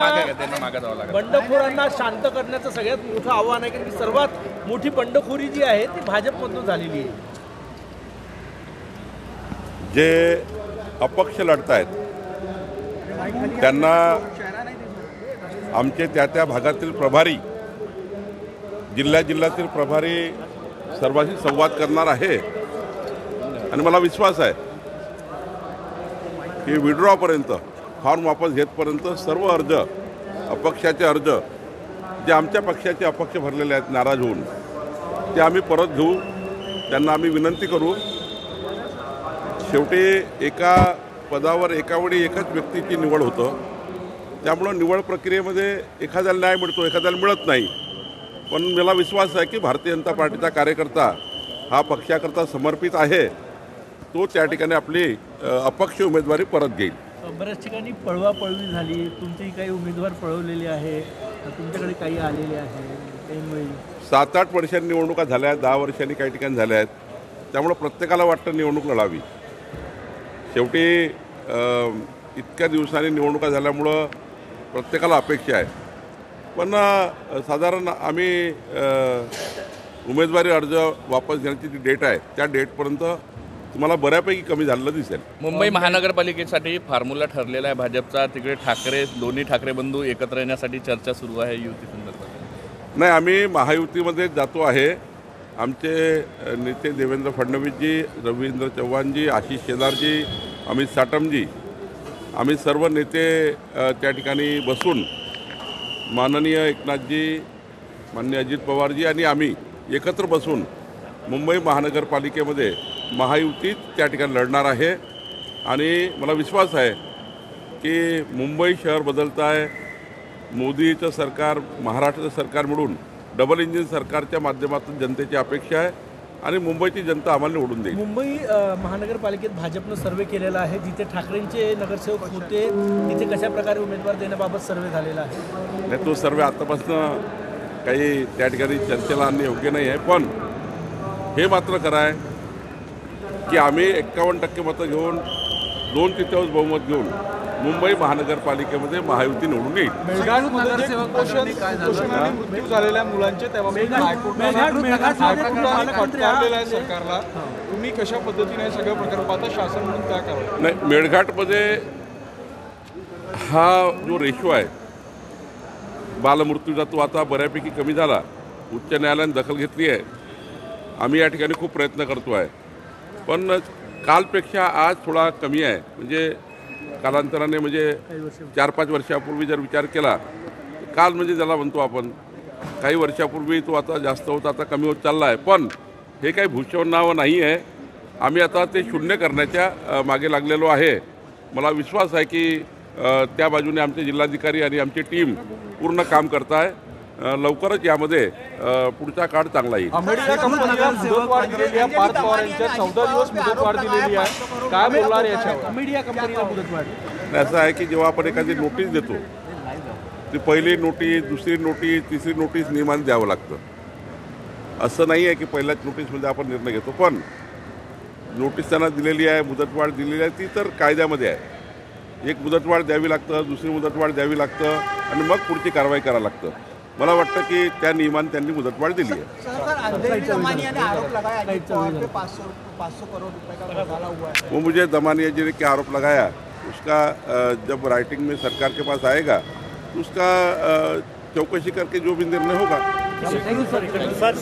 बंडखोरांना शांत करण्याचं सगळ्यात मोठं आव्हान आहे की सर्वात मोठी बंडखोरी जी आहे ती भाजपमधून झालेली आहे। जे अपक्ष लढतायत त्यांना आमचे त्या भागातील प्रभारी जिल्ह्यातील प्रभारी सर्वांशी संवाद करणार आहे आणि मला विश्वास आहे की विड्रॉपर्यंत फॉर्म वापस घेतपर्यंत सर्व अर्ज अपक्षाचे अर्ज जे आमच्या पक्षाचे अपक्ष भरलेले आहेत नाराज होऊन ते आम्ही परत घेऊ। त्यांना आम्ही विनंती करू। शेवटी एका पदावर एकावेळी एकच व्यक्तीची निवड होतं, त्यामुळं निवड प्रक्रियेमध्ये एखाद्याला न्याय मिळतो, एखाद्याला मिळत नाही। पण मला विश्वास आहे की भारतीय जनता पार्टीचा कार्यकर्ता हा पक्षाकरता समर्पित आहे, तो त्या ठिकाणी आपली अपक्ष उमेदवारी परत घेईल। बऱ्याच ठिकाणी पळवापळवी झाली, तुमची काही उमेदवार पळवलेले आहे, तुमच्याकडे काही आलेले आहे। 7-8 वर्षांनी निवडणुका झाल्या आहेत, 10 वर्षांनी काही ठिकाणी झाल्या आहेत, त्यामुळं प्रत्येकाला वाटतं निवडणूक लढावी। शेवटी इतक्या दिवसांनी निवडणुका झाल्यामुळं प्रत्येकाला अपेक्षा आहे। पण साधारण आम्ही उमेदवारी अर्ज वापस घेण्याची जी डेट आहे त्या डेटपर्यंत तुम्हाला बऱ्यापैकी कमी झालेलं दिसेल। मुंबई महानगरपालिकेसाठी फॉर्म्युला ठरलेला आहे भाजपचा, तिकडे दोन्ही ठाकरे बंधू एकत्र येण्यासाठी चर्चा सुरू आहे युती संदर्भात। नाही, आम्ही महायुतीमध्ये जातो आहे। आमचे नेते देवेंद्र फडणवीसजी, रवींद्र चव्हाणजी, आशिष शेलारजी, अमित साटमजी, आम्ही सर्व नेते त्या ठिकाणी बसून माननीय एकनाथजी, माननीय अजित पवारजी आणि आम्ही एकत्र बसून मुंबई महानगरपालिकेमध्ये महायुतीत त्या ठिकाणी लढणार आहे। आणि मला विश्वास आहे की मुंबई शहर बदलत आहे, मोदीचं सरकार महाराष्ट्राचं सरकार मिळून डबल इंजिन सरकारच्या माध्यमातून जनतेची अपेक्षा आहे आणि मुंबईची जनता आम्हाला निवडून देईल। मुंबई महानगरपालिकेत भाजपनं सर्वे केलेला आहे, जिथे ठाकरेंचे नगरसेवक होते तिथे कशा प्रकारे उमेदवार देण्याबाबत सर्वे झालेला आहे। नाही, तो सर्वे आतापासून काही त्या ठिकाणी चर्चेला आणणे योग्य नाही आहे। पण हे मात्र खरं आहे की आम्ही 51% मतं घेऊन 2/3 बहुमत घेऊन मुंबई महानगरपालिकेमध्ये महायुती निवडून येईल। मृत्यू झालेल्या मुलांचे सरकारला तुम्ही कशा पद्धतीने सगळं प्रकार पाहता, शासन म्हणून काय करावं? नाही, मेळघाटमध्ये हा जो रेशो आहे बालमृत्यूचा तो आता बऱ्यापैकी कमी झाला। उच्च न्यायालयाने दखल घेतली आहे। आम्ही या ठिकाणी खूप प्रयत्न करतो आहे, पण कालपेक्षा आज थोडा कमी आहे। म्हणजे कालांतराने म्हणजे 4-5 वर्षापूर्वी जर विचार केला, काल म्हणजे ज्याला म्हणतो आपण, काही वर्षापूर्वी तो आता जास्त होता, आता कमी होत चालला आहे। पण हे काही भूषवणावं नाही आहे। आम्ही आता ते शून्य करण्याच्या मागे लागलेलो आहे। मला विश्वास आहे की त्या बाजूने आमचे जिल्हाधिकारी आणि आमची टीम पूर्ण काम करत आहे। लवकरच यामध्ये पुढचा काळ चांगला येईल। असं आहे की जेव्हा आपण एखादी नोटीस देतो ती पहिली नोटीस, दुसरी नोटीस, तिसरी नोटीस नियमाने द्यावं लागतं। असं नाही आहे की पहिल्याच नोटीसमध्ये आपण निर्णय घेतो, पण नोटीस त्यांना दिलेली आहे, मुदतवाढ दिलेली आहे, ती तर कायद्यामध्ये आहे। एक मुदतवाढ द्यावी लागतं, दुसरी मुदतवाढ द्यावी लागतं आणि मग पुढची कारवाई करावं लागतं। मला वाटतं कि त्या नियमाने त्यांनी मुदतवाढ दिली है। वो मुझे दमानिया के आरोप लगाया, उसका जब राइटिंग में सरकार के पास आएगा तो उसका चौकसी करके जो भी निर्णय होगा। सर